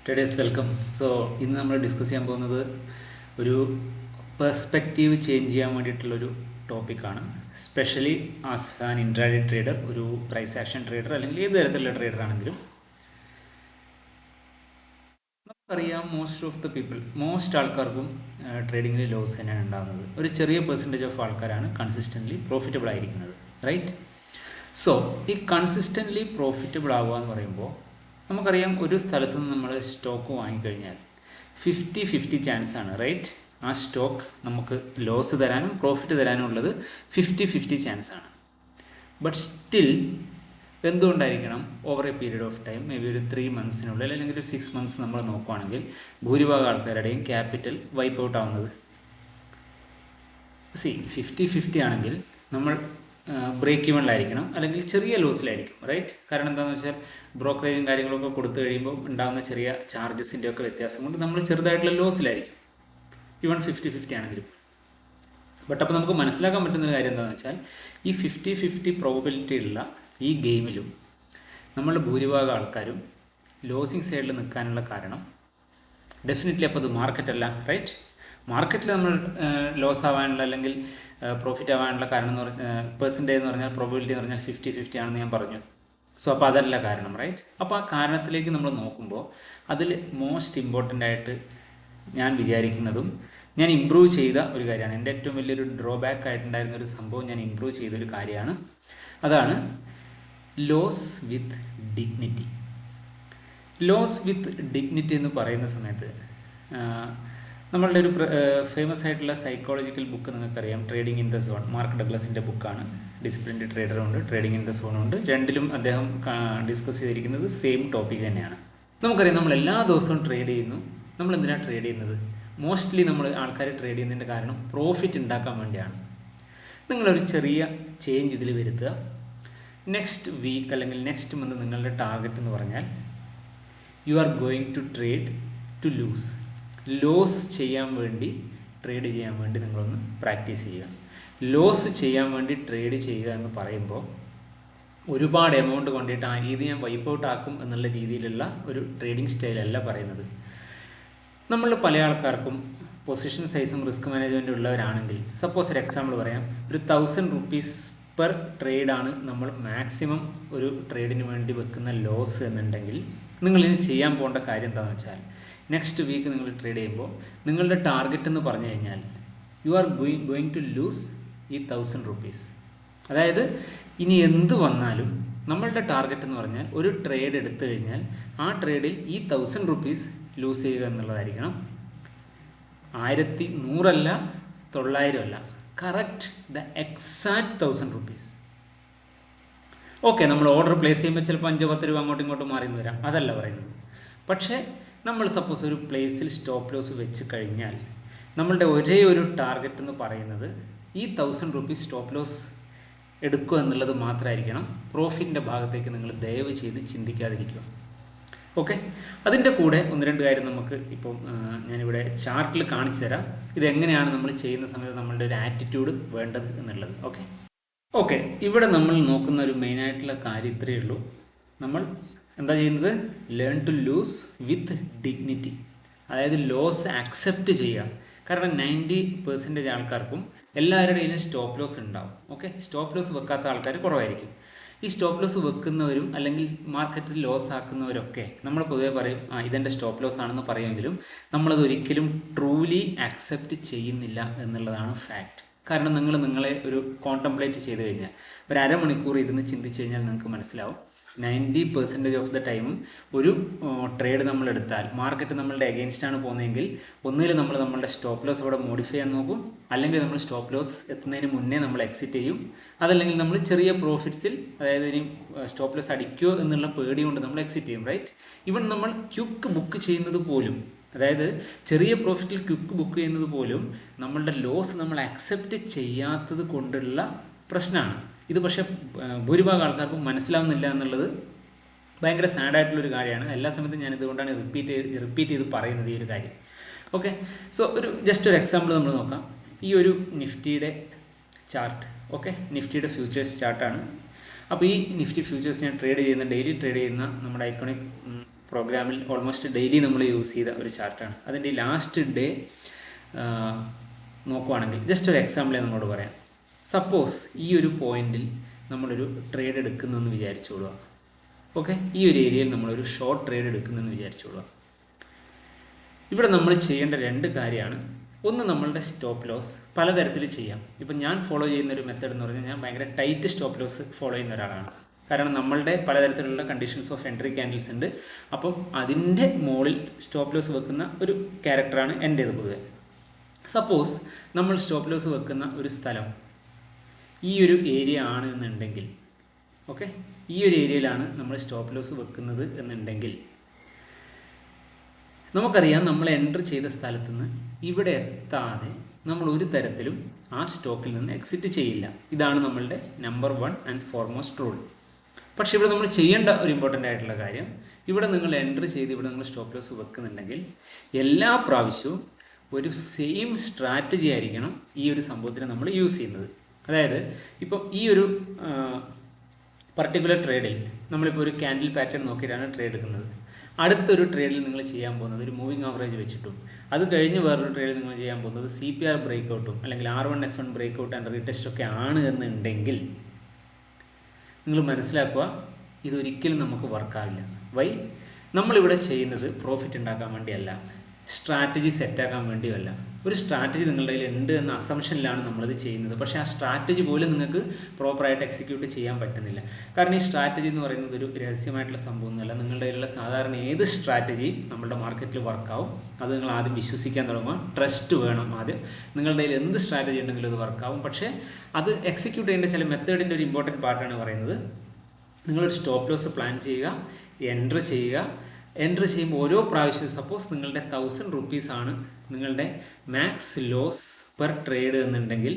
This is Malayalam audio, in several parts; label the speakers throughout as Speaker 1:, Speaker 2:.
Speaker 1: Today's welcome. So, ഇന്ന് നമ്മൾ ഡിസ്കസ് ചെയ്യാൻ പോകുന്നത് ഒരു പെർസ്പെക്റ്റീവ് ചേഞ്ച് ചെയ്യാൻ വേണ്ടിയിട്ടുള്ളൊരു ടോപ്പിക്കാണ്. Specially as an intraday trader, ഒരു പ്രൈസ് ആക്ഷൻ ട്രേഡർ അല്ലെങ്കിൽ ഏത് തരത്തിലുള്ള ട്രേഡർ ആണെങ്കിലും നമുക്കറിയാം മോസ്റ്റ് ആൾക്കാർക്കും ട്രേഡിങ്ങിൽ ലോസ് തന്നെയാണ് ഉണ്ടാകുന്നത്. ഒരു ചെറിയ പെർസെൻറ്റേജ് ഓഫ് ആൾക്കാരാണ് കൺസിസ്റ്റൻ്റ്ലി പ്രോഫിറ്റബിൾ ആയിരിക്കുന്നത്, റൈറ്റ്? സോ ഈ കൺസിസ്റ്റൻ്റ്ലി പ്രോഫിറ്റബിൾ ആവുക എന്ന് പറയുമ്പോൾ നമുക്കറിയാം, ഒരു സ്ഥലത്ത് നിന്ന് നമ്മൾ സ്റ്റോക്ക് വാങ്ങിക്കഴിഞ്ഞാൽ 50-50 ചാൻസാണ്, റൈറ്റ്? ആ സ്റ്റോക്ക് നമുക്ക് ലോസ് തരാനും പ്രോഫിറ്റ് തരാനും ഉള്ളത് 50-50 ചാൻസാണ്. ബട്ട് സ്റ്റിൽ എന്തുകൊണ്ടായിരിക്കണം over a period of time, may be ഒരു 3 മന്ത്സിനുള്ളിൽ അല്ലെങ്കിൽ ഒരു 6 മന്ത്സ് നമ്മൾ നോക്കുവാണെങ്കിൽ ഭൂരിഭാഗം ആൾക്കാരുടെയും ക്യാപിറ്റൽ വൈപ്പ് ഔട്ട് ആവുന്നത്? 50-50 ആണെങ്കിൽ നമ്മൾ ബ്രേക്ക് ഇവണിലായിരിക്കണം അല്ലെങ്കിൽ ചെറിയ ലോസിലായിരിക്കും, റൈറ്റ്? കാരണം എന്താണെന്ന് വെച്ചാൽ ബ്രോക്കറേജും കാര്യങ്ങളൊക്കെ കൊടുത്തു കഴിയുമ്പോൾ ഉണ്ടാകുന്ന ചെറിയ ചാർജസിൻ്റെ ഒക്കെ വ്യത്യാസം കൊണ്ട് നമ്മൾ ചെറുതായിട്ടുള്ള ലോസിലായിരിക്കും, ഈവൺ 50-50 ആണെങ്കിലും. ബട്ട് അപ്പോൾ നമുക്ക് മനസ്സിലാക്കാൻ പറ്റുന്നൊരു കാര്യം എന്താണെന്ന് വെച്ചാൽ ഈ 50-50 പ്രോബബിലിറ്റി ഉള്ള ഈ ഗെയിമിലും നമ്മളുടെ ഭൂരിഭാഗം ആൾക്കാരും ലോസിങ് സൈഡിൽ നിൽക്കാനുള്ള കാരണം ഡെഫിനറ്റ്ലി അപ്പോൾ അത് മാർക്കറ്റല്ല, റൈറ്റ്? മാർക്കറ്റിൽ നമ്മൾ ലോസ് ആവാനുള്ള അല്ലെങ്കിൽ പ്രോഫിറ്റ് ആവാനുള്ള കാരണം എന്ന് പറഞ്ഞാൽ പെർസെൻറ്റേജ് എന്ന് പറഞ്ഞാൽ പ്രോബിലിറ്റി എന്ന് പറഞ്ഞാൽ 50-50 ആണെന്ന് ഞാൻ പറഞ്ഞു. സോ അപ്പോൾ അതല്ല കാരണം, റൈറ്റ്? അപ്പോൾ ആ കാരണത്തിലേക്ക് നമ്മൾ നോക്കുമ്പോൾ അതിൽ മോസ്റ്റ് ഇമ്പോർട്ടൻ്റ് ആയിട്ട് ഞാൻ വിചാരിക്കുന്നതും ഞാൻ ഇമ്പ്രൂവ് ചെയ്ത ഒരു കാര്യമാണ്, എൻ്റെ ഏറ്റവും വലിയൊരു ഡ്രോബാക്ക് ആയിട്ടുണ്ടായിരുന്ന ഒരു സംഭവം ഞാൻ ഇമ്പ്രൂവ് ചെയ്തൊരു കാര്യമാണ്. അതാണ് loss with dignity. Loss with dignity എന്ന് പറയുന്ന സമയത്ത് നമ്മളുടെ ഒരു ഫേമസ് ആയിട്ടുള്ള സൈക്കോളജിക്കൽ ബുക്ക് നിങ്ങൾക്കറിയാം, trading in the zone. Mark ഡഗ്ലസിൻ്റെ ബുക്കാണ്. ഡിസിപ്ലിൻഡ് ട്രേഡറുണ്ട്, ട്രേഡിംഗ് ഇൻ ദ സോണുണ്ട്. രണ്ടിലും അദ്ദേഹം ഡിസ്കസ് ചെയ്തിരിക്കുന്നത് സെയിം ടോപ്പിക് തന്നെയാണ്. നമുക്കറിയാം, നമ്മൾ എല്ലാ ദിവസവും ട്രേഡ് ചെയ്യുന്നു. നമ്മൾ എന്തിനാണ് ട്രേഡ് ചെയ്യുന്നത്? മോസ്റ്റ്ലി നമ്മൾ ആൾക്കാർ ട്രേഡ് ചെയ്യുന്നതിൻ്റെ കാരണം പ്രോഫിറ്റ് ഉണ്ടാക്കാൻ വേണ്ടിയാണ്. നിങ്ങളൊരു ചെറിയ ചേഞ്ച് ഇതിൽ വരുത്തുക. നെക്സ്റ്റ് വീക്ക് അല്ലെങ്കിൽ നെക്സ്റ്റ് മന്ത് നിങ്ങളുടെ ടാർഗറ്റ് എന്ന് പറഞ്ഞാൽ you are going to trade to lose. Loss ചെയ്യാൻ വേണ്ടി ട്രേഡ് ചെയ്യാൻ വേണ്ടി നിങ്ങളൊന്ന് പ്രാക്ടീസ് ചെയ്യുക. ലോസ് ചെയ്യാൻ വേണ്ടി ട്രേഡ് ചെയ്യുക എന്ന് പറയുമ്പോൾ ഒരുപാട് എമൗണ്ട് കൊണ്ടിട്ട് ഇത് ഞാൻ വൈപ്പ് ഔട്ട് ആക്കും എന്നുള്ള രീതിയിലുള്ള ഒരു ട്രേഡിംഗ് സ്റ്റൈലല്ല പറയുന്നത്. നമ്മൾ പല ആൾക്കാർക്കും പൊസിഷൻ സൈസും റിസ്ക് മാനേജ്മെൻറ്റും ഉള്ളവരാണെങ്കിൽ, സപ്പോസ് ഒരു എക്സാമ്പിൾ പറയാം, ഒരു 1000 rupees പെർ ട്രേഡാണ് നമ്മൾ മാക്സിമം ഒരു ട്രേഡിന് വേണ്ടി വെക്കുന്ന ലോസ് എന്നുണ്ടെങ്കിൽ നിങ്ങളിത് ചെയ്യാൻ പോകേണ്ട കാര്യം എന്താണെന്ന് വെച്ചാൽ നെക്സ്റ്റ് വീക്ക് നിങ്ങൾ ട്രേഡ് ചെയ്യുമ്പോൾ നിങ്ങളുടെ ടാർഗറ്റ് എന്ന് പറഞ്ഞു കഴിഞ്ഞാൽ you are going to lose ഈ 1000 rupees. അതായത് ഇനി എന്ത് വന്നാലും നമ്മളുടെ ടാർഗറ്റ് എന്ന് പറഞ്ഞാൽ ഒരു ട്രേഡ് എടുത്തു കഴിഞ്ഞാൽ ആ ട്രേഡിൽ ഈ 1000 rupees ലൂസ് ചെയ്യുക എന്നുള്ളതായിരിക്കണം. 1100 അല്ല, 900 അല്ല, correct the exact 1000 rupees. Okay, നമ്മൾ ഓർഡർ പ്ലേസ് ചെയ്യുമ്പോൾ ചിലപ്പോൾ 5-10 രൂപ അങ്ങോട്ടും ഇങ്ങോട്ടും മാറി എന്ന് വരാം, അതല്ല പറയുന്നത്. പക്ഷേ നമ്മൾ സപ്പോസ് ഒരു പ്ലേസിൽ സ്റ്റോപ്പ് ലോസ് വെച്ച് കഴിഞ്ഞാൽ നമ്മളുടെ ഒരേ ഒരു ടാർഗറ്റ് എന്ന് പറയുന്നത് ഈ 1000 rupees സ്റ്റോപ്പ് ലോസ് എടുക്കുക എന്നുള്ളത് മാത്രമായിരിക്കണം. പ്രോഫിറ്റിൻ്റെ ഭാഗത്തേക്ക് നിങ്ങൾ ദയവ് ചെയ്ത് ചിന്തിക്കാതിരിക്കുക. ഓക്കെ, അതിൻ്റെ കൂടെ 1-2 കാര്യം നമുക്ക് ഇപ്പം ഞാനിവിടെ ചാർട്ടിൽ കാണിച്ചു തരാം, ഇതെങ്ങനെയാണ് നമ്മൾ ചെയ്യുന്ന സമയത്ത് നമ്മളുടെ ഒരു ആറ്റിറ്റ്യൂഡ് വേണ്ടത് എന്നുള്ളത്. ഓക്കെ, ഇവിടെ നമ്മൾ നോക്കുന്ന ഒരു മെയിനായിട്ടുള്ള കാര്യം ഇത്രയേ ഉള്ളൂ. നമ്മൾ എന്താ ചെയ്യുന്നത്? Learn to lose with dignity. അതായത് ലോസ് അക്സെപ്റ്റ് ചെയ്യുക. കാരണം 90% ആൾക്കാർക്കും എല്ലാവരുടെയും സ്റ്റോപ്പ് ലോസ് ഉണ്ടാവും. ഓക്കെ, സ്റ്റോപ്പ് ലോസ് വെക്കാത്ത ആൾക്കാർ കുറവായിരിക്കും. ഈ സ്റ്റോപ്പ് ലോസ് വെക്കുന്നവരും അല്ലെങ്കിൽ മാർക്കറ്റിൽ ലോസ് ആക്കുന്നവരൊക്കെ നമ്മൾ പൊതുവെ പറയും ഇതെൻ്റെ സ്റ്റോപ്പ് ലോസ് ആണെന്ന് പറയുമെങ്കിലും നമ്മളത് ഒരിക്കലും ട്രൂലി അക്സെപ്റ്റ് ചെയ്യുന്നില്ല എന്നുള്ളതാണ് ഫാക്റ്റ്. കാരണം നിങ്ങളെ ഒരു കോൺടംപ്ലേറ്റ് ചെയ്ത് കഴിഞ്ഞാൽ ഒരു അരമണിക്കൂർ ഇരുന്ന് ചിന്തിച്ച് കഴിഞ്ഞാൽ നിങ്ങൾക്ക് മനസ്സിലാവും 90% ഓഫ് ദ ടൈമും ഒരു ട്രേഡ് നമ്മൾ എടുത്താൽ മാർക്കറ്റ് നമ്മളുടെ അഗെയിൻസ്റ്റാണ് പോകുന്നതെങ്കിൽ ഒന്നുകിൽ നമ്മളുടെ സ്റ്റോപ്പ് ലോസ് അവിടെ മോഡിഫൈ ചെയ്യാൻ നോക്കും, അല്ലെങ്കിൽ നമ്മൾ സ്റ്റോപ്പ് ലോസ് എത്തുന്നതിന് മുന്നേ നമ്മൾ എക്സിറ്റ് ചെയ്യും. അതല്ലെങ്കിൽ നമ്മൾ ചെറിയ പ്രോഫിറ്റ്സിൽ, അതായത് ഇനി സ്റ്റോപ്പ് ലോസ് അടിക്കുമോ എന്നുള്ള പേടി കൊണ്ട് നമ്മൾ എക്സിറ്റ് ചെയ്യും, റൈറ്റ്? ഇവൺ നമ്മൾ ക്വിക്ക് ബുക്ക് ചെയ്യുന്നത് പോലും, അതായത് ചെറിയ പ്രോഫിറ്റിൽ ക്വിക്ക് ബുക്ക് ചെയ്യുന്നത് പോലും നമ്മളുടെ ലോസ് നമ്മൾ അക്സെപ്റ്റ് ചെയ്യാത്തത് കൊണ്ടുള്ള പ്രശ്നമാണ്. ഇത് പക്ഷേ ഭൂരിഭാഗം ആൾക്കാർക്കും മനസ്സിലാവുന്നില്ല എന്നുള്ളത് ഭയങ്കര സാഡായിട്ടുള്ളൊരു കാര്യമാണ്. എല്ലാ സമയത്തും ഞാൻ ഇതുകൊണ്ടാണ് റിപ്പീറ്റ് ചെയ്ത് പറയുന്നത് ഈ ഒരു കാര്യം. ഓക്കെ, സോ ജസ്റ്റ് ഒരു എക്സാമ്പിൾ നമ്മൾ നോക്കാം. ഈ ഒരു നിഫ്റ്റിയുടെ ചാർട്ട്, ഓക്കെ, നിഫ്റ്റിയുടെ ഫ്യൂച്ചേഴ്സ് ചാർട്ടാണ്. അപ്പോൾ ഈ നിഫ്റ്റി ഫ്യൂച്ചേഴ്സ് ഞാൻ ഡെയിലി ട്രേഡ് ചെയ്യുന്ന നമ്മുടെ ഐക്കോണിക് പ്രോഗ്രാമിൽ ഓൾമോസ്റ്റ് ഡെയിലി നമ്മൾ യൂസ് ചെയ്ത ഒരു ചാർട്ടാണ്. അതിൻ്റെ ലാസ്റ്റ് ഡേ നോക്കുവാണെങ്കിൽ ജസ്റ്റ് ഒരു എക്സാമ്പിൾ നമ്മളോട് പറയാം. സപ്പോസ് ഈ ഒരു പോയിന്റിൽ നമ്മളൊരു ട്രേഡ് എടുക്കുന്നതെന്ന് വിചാരിച്ചോളുക. ഓക്കെ, ഈ ഒരു ഏരിയയിൽ നമ്മളൊരു ഷോർട്ട് ട്രേഡ് എടുക്കുന്നതെന്ന് വിചാരിച്ചോളുക. ഇവിടെ നമ്മൾ ചെയ്യേണ്ട രണ്ട് കാര്യമാണ്. ഒന്ന്, നമ്മളുടെ സ്റ്റോപ്പ് ലോസ് പലതരത്തിൽ ചെയ്യാം. ഇപ്പം ഞാൻ ഫോളോ ചെയ്യുന്ന ഒരു മെത്തേഡ് എന്ന് പറഞ്ഞാൽ ഞാൻ ഭയങ്കര ടൈറ്റ് സ്റ്റോപ്പ് ലോസ് ഫോളോ ചെയ്യുന്ന ഒരാളാണ്. കാരണം നമ്മളുടെ പലതരത്തിലുള്ള കണ്ടീഷൻസ് ഓഫ് എൻട്രി ക്യാൻഡിൽസ് ഉണ്ട്. അപ്പം അതിൻ്റെ മുകളിൽ സ്റ്റോപ്പ് ലോസ് വെക്കുന്ന ഒരു ക്യാരക്ടറാണ് എൻ്റേത് പൊതുവെ. സപ്പോസ് നമ്മൾ സ്റ്റോപ്പ് ലോസ് വെക്കുന്ന ഒരു സ്ഥലം ഈ ഒരു ഏരിയ ആണ് എന്നുണ്ടെങ്കിൽ, ഓക്കെ, ഈ ഒരു ഏരിയയിലാണ് നമ്മൾ സ്റ്റോപ്പ് ലോസ് വെക്കുന്നത് എന്നുണ്ടെങ്കിൽ നമുക്കറിയാം നമ്മൾ എൻ്റർ ചെയ്ത സ്ഥലത്ത് നിന്ന് ഇവിടെ എത്താതെ നമ്മൾ ഒരു തരത്തിലും ആ സ്റ്റോക്കിൽ നിന്ന് എക്സിറ്റ് ചെയ്യില്ല. ഇതാണ് നമ്മളുടെ നമ്പർ 1 ആൻഡ് ഫോർമോസ്റ്റ് റൂൾ. പക്ഷേ ഇവിടെ നമ്മൾ ചെയ്യേണ്ട ഒരു ഇമ്പോർട്ടൻ്റ് ആയിട്ടുള്ള കാര്യം, ഇവിടെ നിങ്ങൾ എൻ്റർ ചെയ്ത് ഇവിടെ നിങ്ങൾ സ്റ്റോപ്പ് ലോസ് വെക്കുന്നുണ്ടെങ്കിൽ എല്ലാ പ്രാവശ്യവും ഒരു സെയിം സ്ട്രാറ്റജി ആയിരിക്കണം ഈ ഒരു സംഭവത്തിന് നമ്മൾ യൂസ് ചെയ്യുന്നത്. അതായത് ഇപ്പം ഈ ഒരു പർട്ടിക്കുലർ ട്രേഡിൽ നമ്മളിപ്പോൾ ഒരു ക്യാൻഡിൽ പാറ്റേൺ നോക്കിയിട്ടാണ് ട്രേഡ് എടുക്കുന്നത്. അടുത്തൊരു ട്രേഡിൽ നിങ്ങൾ ചെയ്യാൻ പോകുന്നത് ഒരു മൂവിങ് ആവറേജ് വെച്ചിട്ടും, അത് കഴിഞ്ഞ് വേറൊരു ട്രേഡിൽ നിങ്ങൾ ചെയ്യാൻ പോകുന്നത് CPR ബ്രേക്കൗട്ടും അല്ലെങ്കിൽ R1S1 ബ്രേക്കൗട്ട് ആൻഡ് റീടെസ്റ്റ് ഒക്കെ ആണ് എന്നുണ്ടെങ്കിൽ നിങ്ങൾ മനസ്സിലാക്കുക, ഇതൊരിക്കലും നമുക്ക് വർക്കാവില്ല. വൈ? നമ്മളിവിടെ ചെയ്യുന്നത് പ്രോഫിറ്റ് ഉണ്ടാക്കാൻ വേണ്ടിയല്ല, സ്ട്രാറ്റജി സെറ്റാക്കാൻ വേണ്ടിയല്ല. ഒരു സ്ട്രാറ്റജി നിങ്ങളുടെ കയ്യിൽ ഉണ്ട് എന്ന അസംഷനിലാണ് നമ്മളത് ചെയ്യുന്നത്. പക്ഷേ ആ സ്ട്രാറ്റജി പോലും നിങ്ങൾക്ക് പ്രോപ്പറായിട്ട് എക്സിക്യൂട്ട് ചെയ്യാൻ പറ്റുന്നില്ല. കാരണം ഈ സ്ട്രാറ്റജി എന്ന് പറയുന്നത് ഒരു രഹസ്യമായിട്ടുള്ള സംഭവമൊന്നുമല്ല. നിങ്ങളുടെ കയ്യിലുള്ള സാധാരണ ഏത് സ്ട്രാറ്റജിയും നമ്മുടെ മാർക്കറ്റിൽ വർക്കാവും. അത് നിങ്ങൾ ആദ്യം വിശ്വസിക്കാൻ തുടങ്ങുക. ട്രസ്റ്റ് വേണം ആദ്യം. നിങ്ങളുടെ കയ്യിൽ എന്ത് സ്ട്രാറ്റജി ഉണ്ടെങ്കിലും അത് വർക്കാവും. പക്ഷേ അത് എക്സിക്യൂട്ട് ചെയ്യേണ്ട ചില മെത്തേഡിൻ്റെ ഒരു ഇമ്പോർട്ടൻറ്റ് പാർട്ടാണ് പറയുന്നത്. നിങ്ങളൊരു സ്റ്റോപ്പ് ലോസ് പ്ലാൻ ചെയ്യുക, എൻ്റർ ചെയ്യുക. എൻ്റർ ചെയ്യുമ്പോൾ ഓരോ പ്രാവശ്യവും സപ്പോസ് നിങ്ങളുടെ 1000 rupees ആണ് നിങ്ങളുടെ മാക്സ് ലോസ് പെർ ട്രേഡ് എന്നുണ്ടെങ്കിൽ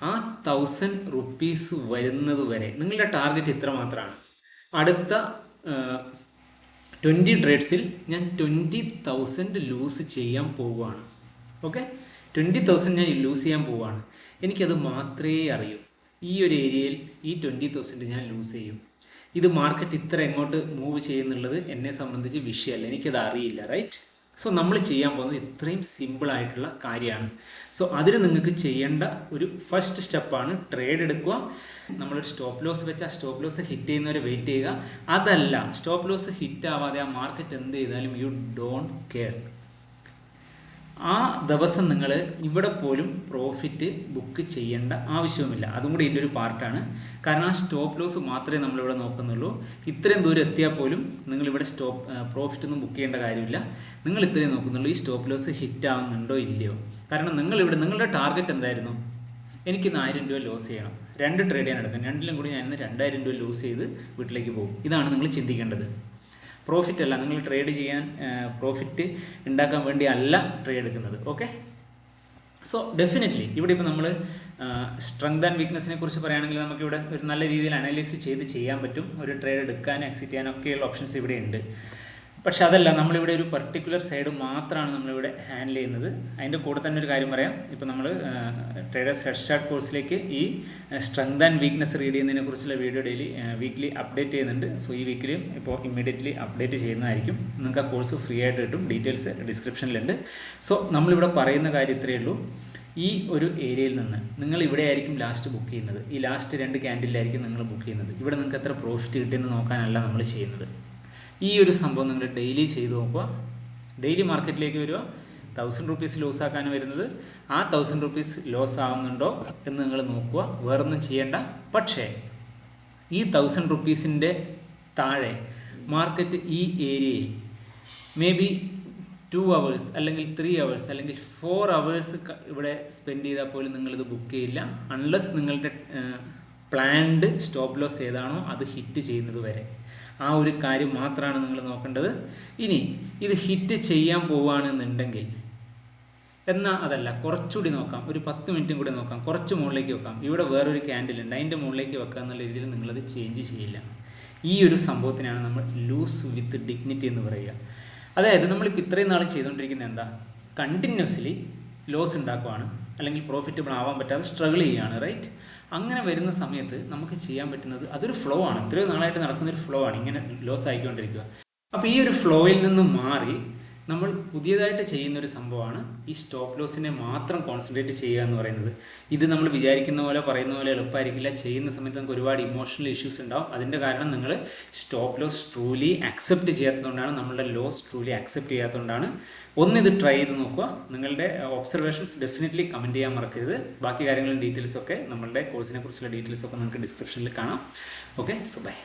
Speaker 1: ആ 1000 rupees വരുന്നത് വരെ നിങ്ങളുടെ ടാർഗറ്റ് ഇത്ര മാത്രമാണ്. അടുത്ത 20 ട്രേഡ്സിൽ ഞാൻ 20,000 ലൂസ് ചെയ്യാൻ പോവുകയാണ്. ഓക്കെ, 20,000 ഞാൻ ലൂസ് ചെയ്യാൻ പോവുകയാണ്. എനിക്കത് മാത്രമേ അറിയൂ. ഈ ഒരു ഏരിയയിൽ ഈ 20,000 ഞാൻ ലൂസ് ചെയ്യും. ഇത് മാർക്കറ്റ് ഇത്ര എങ്ങോട്ട് മൂവ് ചെയ്യുന്നുള്ളത് എന്നെ സംബന്ധിച്ച് വിഷയമല്ല, എനിക്കത് അറിയില്ല. റൈറ്റ്? സോ നമ്മൾ ചെയ്യാൻ പോകുന്നത് ഇത്രയും സിമ്പിളായിട്ടുള്ള കാര്യമാണ്. സോ അതിന് നിങ്ങൾക്ക് ചെയ്യേണ്ട ഒരു ഫസ്റ്റ് സ്റ്റെപ്പാണ് ട്രേഡ് എടുക്കുക. നമ്മളൊരു സ്റ്റോപ്പ് ലോസ് വെച്ച് ആ സ്റ്റോപ്പ് ലോസ് ഹിറ്റ് ചെയ്യുന്നവരെ വെയിറ്റ് ചെയ്യുക. അതല്ല, സ്റ്റോപ്പ് ലോസ് ഹിറ്റ് ആവാതെ ആ മാർക്കറ്റ് എന്ത് ചെയ്താലും യു ഡോണ്ട് കെയർ. ആ ദിവസം നിങ്ങൾ ഇവിടെ പോലും പ്രോഫിറ്റ് ബുക്ക് ചെയ്യേണ്ട ആവശ്യവുമില്ല. അതും കൂടി ഇതിൻ്റെ ഒരു പാർട്ടാണ്. കാരണം ആ സ്റ്റോപ്പ് ലോസ് മാത്രമേ നമ്മളിവിടെ നോക്കുന്നുള്ളൂ. ഇത്രയും ദൂരം എത്തിയാൽ പോലും നിങ്ങളിവിടെ പ്രോഫിറ്റ് ഒന്നും ബുക്ക് ചെയ്യേണ്ട കാര്യമില്ല. നിങ്ങൾ ഇത്രയും നോക്കുന്നുള്ളൂ, ഈ സ്റ്റോപ്പ് ലോസ് ഹിറ്റ് ആവുന്നുണ്ടോ ഇല്ലയോ. കാരണം നിങ്ങളിവിടെ നിങ്ങളുടെ ടാർഗറ്റ് എന്തായിരുന്നു? എനിക്കിന്ന് 1000 രൂപ ലോസ് ചെയ്യണം. 2 ട്രേഡ് ചെയ്യാൻ എടുക്കും, രണ്ടിലും കൂടി ഞാൻ ഇന്ന് 2000 രൂപ ലൂസ് ചെയ്ത് വീട്ടിലേക്ക് പോകും. ഇതാണ് നിങ്ങൾ ചിന്തിക്കേണ്ടത്. പ്രോഫിറ്റ് അല്ല, നിങ്ങൾ ട്രേഡ് ചെയ്യാൻ പ്രോഫിറ്റ് ഉണ്ടാക്കാൻ വേണ്ടി അല്ല ട്രേഡ് എടുക്കുന്നത്. ഓക്കെ, സോ ഡെഫിനറ്റ്ലി ഇവിടെ ഇപ്പോൾ നമ്മൾ സ്ട്രെങ്ത് ആൻഡ് വീക്ക്നെസ്സിനെ കുറിച്ച് പറയുകയാണെങ്കിൽ നമുക്കിവിടെ ഒരു നല്ല രീതിയിൽ അനലൈസ് ചെയ്ത് ചെയ്യാൻ പറ്റും. ഒരു ട്രേഡ് എടുക്കാനും എക്സിറ്റ് ചെയ്യാനൊക്കെയുള്ള ഓപ്ഷൻസ് ഇവിടെ ഉണ്ട്. പക്ഷെ അതല്ല, നമ്മളിവിടെ ഒരു പർട്ടിക്കുലർ സൈഡ് മാത്രമാണ് നമ്മളിവിടെ ഹാൻഡിൽ ചെയ്യുന്നത്. അതിൻ്റെ കൂടെ തന്നെ ഒരു കാര്യം പറയാം. ഇപ്പോൾ നമ്മൾ ട്രേഡേഴ്സ് ഹെഡ് സ്റ്റാർട്ട് കോഴ്സിലേക്ക് ഈ സ്ട്രെങ്ത് ആൻഡ് വീക്ക്നെസ് റീഡ് ചെയ്യുന്നതിനെ കുറിച്ചുള്ള വീഡിയോ വീക്ക്ലി അപ്ഡേറ്റ് ചെയ്യുന്നുണ്ട്. സോ ഈ വീക്കിലും ഇപ്പോൾ ഇമ്മീഡിയറ്റ്ലി അപ്ഡേറ്റ് ചെയ്യുന്നതായിരിക്കും. നിങ്ങൾക്ക് ആ കോഴ്സ് ഫ്രീ ആയിട്ട് കിട്ടും. ഡീറ്റെയിൽസ് ഡിസ്ക്രിപ്ഷനിലുണ്ട്. സോ നമ്മളിവിടെ പറയുന്ന കാര്യം ഇത്രയേ ഉള്ളൂ. ഈ ഒരു ഏരിയയിൽ നിന്ന് നിങ്ങൾ ഇവിടെ ആയിരിക്കും ലാസ്റ്റ് ബുക്ക് ചെയ്യുന്നത്. ഈ ലാസ്റ്റ് 2 ക്യാൻഡിലായിരിക്കും നിങ്ങൾ ബുക്ക് ചെയ്യുന്നത്. ഇവിടെ നിങ്ങൾക്ക് എത്ര പ്രോഫിറ്റ് കിട്ടിയെന്ന് നോക്കാനല്ല നമ്മൾ ചെയ്യുന്നത്. ഈ ഒരു സംഭവം നിങ്ങൾ ഡെയിലി ചെയ്ത് നോക്കുക. ഡെയിലി മാർക്കറ്റിലേക്ക് വരിക. 1000 rupees ലോസ് ആക്കാനും വരുന്നത്. ആ 1000 rupees ലോസ് ആവുന്നുണ്ടോ എന്ന് നിങ്ങൾ നോക്കുക. വേറൊന്നും ചെയ്യേണ്ട. പക്ഷേ ഈ 1000 rupeesൻ്റെ താഴെ മാർക്കറ്റ് ഈ ഏരിയയിൽ മേ ബി 2 hours അല്ലെങ്കിൽ 3 hours അല്ലെങ്കിൽ 4 hours ഇവിടെ സ്പെൻഡ് ചെയ്താൽ പോലും നിങ്ങളിത് ബുക്ക് ചെയ്യില്ല. അൺലെസ് നിങ്ങളുടെ പ്ലാൻഡ് സ്റ്റോപ്പ് ലോസ് ഏതാണോ അത് ഹിറ്റ് ചെയ്യുന്നത് വരെ. ആ ഒരു കാര്യം മാത്രമാണ് നിങ്ങൾ നോക്കേണ്ടത്. ഇനി ഇത് ഹിറ്റ് ചെയ്യാൻ പോവുകയാണെന്നുണ്ടെങ്കിൽ എന്നാൽ അതല്ല, കുറച്ചുകൂടി നോക്കാം, ഒരു 10 മിനിറ്റും കൂടി നോക്കാം, കുറച്ച് മുകളിലേക്ക് വെക്കാം. ഇവിടെ വേറൊരു ക്യാൻഡിൽ ഉണ്ട്, അതിൻ്റെ മുകളിലേക്ക് വെക്കുക എന്നുള്ള രീതിയിൽ നിങ്ങളത് ചേഞ്ച് ചെയ്യില്ല. ഈ ഒരു സംഭവത്തിനാണ് നമ്മൾ ലൂസ് വിത്ത് ഡിഗ്നിറ്റി എന്ന് പറയുക. അതായത് നമ്മളിപ്പോൾ ഇത്രയും നാളും ചെയ്തുകൊണ്ടിരിക്കുന്നത് എന്താ? കണ്ടിന്യൂസ്ലി ലോസ് ഉണ്ടാക്കുവാണ്, അല്ലെങ്കിൽ പ്രോഫിറ്റബിൾ ആവാൻ പറ്റാതെ സ്ട്രഗിൾ ചെയ്യുകയാണ്. റൈറ്റ്? അങ്ങനെ വരുന്ന സമയത്ത് നമുക്ക് ചെയ്യാൻ പറ്റുന്നത് അതൊരു ഫ്ലോ ആണ്. ഇത്രയും നാളായിട്ട് നടക്കുന്നൊരു ഫ്ലോ ആണ്. ഇങ്ങനെ ലോസ് ആയിക്കൊണ്ടിരിക്കുക. അപ്പോൾ ഈ ഒരു ഫ്ലോയിൽ നിന്ന് മാറി നമ്മൾ പുതിയതായിട്ട് ചെയ്യുന്നൊരു സംഭവമാണ് ഈ സ്റ്റോപ്പ് ലോസിനെ മാത്രം കോൺസെൻട്രേറ്റ് ചെയ്യുക എന്ന് പറയുന്നത്. ഇത് നമ്മൾ വിചാരിക്കുന്ന പോലെ പറയുന്ന പോലെ എളുപ്പമായിരിക്കില്ല. ചെയ്യുന്ന സമയത്ത് നമുക്ക് ഒരുപാട് ഇമോഷണൽ ഇഷ്യൂസ് ഉണ്ടാവും. അതിൻ്റെ കാരണം നിങ്ങൾ സ്റ്റോപ്പ് ലോസ് ട്രൂലി അക്സെപ്റ്റ് ചെയ്യാത്തതുകൊണ്ടാണ്, നമ്മളുടെ ലോസ് ട്രൂലി അക്സെപ്റ്റ് ചെയ്യാത്തതുകൊണ്ടാണ്. ഒന്നിത് ട്രൈ ചെയ്ത് നോക്കുക. നിങ്ങളുടെ ഒബ്സർവേഷൻസ് ഡെഫിനറ്റ്ലി കമൻറ്റ് ചെയ്യാൻ മറക്കരുത്. ബാക്കി കാര്യങ്ങളും ഡീറ്റെയിൽസൊക്കെ നമ്മളുടെ കോഴ്സിനെ കുറിച്ചുള്ള ഡീറ്റെയിൽസൊക്കെ നിങ്ങൾക്ക് ഡിസ്ക്രിപ്ഷനിൽ കാണാം. Okay, so by.